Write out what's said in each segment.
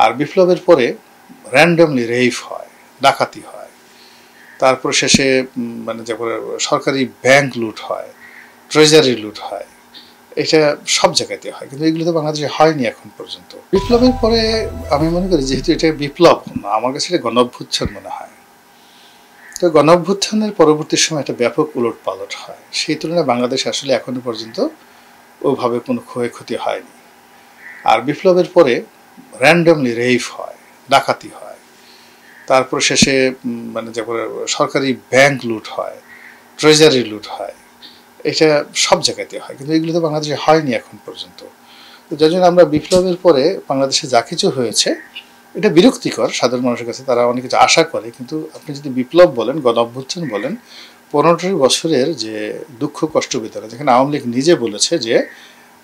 আর বিপ্লবের পরে র্যান্ডমলি রেইভ হয়, ডাকাতি হয়, তারপর শেষে মানে যখন সরকারি ব্যাংক লুট হয়, ট্রেজারি লুট হয়, এটা সব জায়গাতে হয়, কিন্তু এগুলো তো বাংলাদেশে হয়নি এখন পর্যন্ত। বিপ্লবের পরে আমি মনে করি যেহেতু এটা বিপ্লব না, আমার কাছে এটা গণঅভ্যুত্থান মনে হয়। তো গণঅভ্যুত্থানের পরবর্তী সময় একটা ব্যাপক উলট পালট হয়, সেই তুলনায় বাংলাদেশে আসলে এখনো পর্যন্ত ওভাবে কোনো ক্ষয়ক্ষতি হয়নি। আর বিপ্লবের পরে র্যান্ডমলি রেইভ হয়, ডাকাতি হয়, তারপর শেষে মানে যখন সরকারি ব্যাংক লুট হয়, ট্রেজারি লুট হয়, এটা সব জায়গাতে হয়, কিন্তু এগুলো তো বাংলাদেশে হয়নি এখন পর্যন্ত। তো যার জন্য আমরা বিপ্লবের পরে বাংলাদেশে যা কিছু হয়েছে এটা বিরক্তিকর সাধারণ মানুষের কাছে, তারা অনেক কিছু আশা করে, কিন্তু আপনি যদি বিপ্লব বলেন, গণ অভ্যুত্থান বলেন, 15 বছরের যে দুঃখ কষ্ট ভিতরে, যেখানে আওয়ামী লীগ নিজে বলেছে যে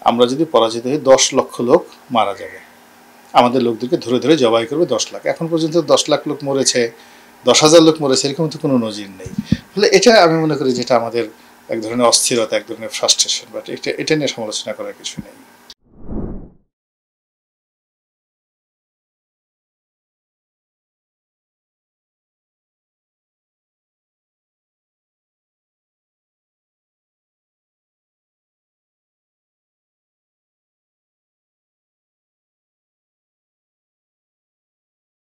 আমরা যদি পরাজিত হই 10 লক্ষ লোক মারা যাবে, আমাদের লোকদেরকে ধরে ধরে জবাই করবে 10 লাখ। এখন পর্যন্ত 10 লাখ লোক মরেছে, 10,000 লোক মরেছে, এরকম তো কোনো নজির নেই। ফলে এটা আমি মনে করি যেটা আমাদের এক ধরনের অস্থিরতা, এক ধরনের ফ্রাস্ট্রেশন, বাট এটা নিয়ে সমালোচনা করার কিছু নেই।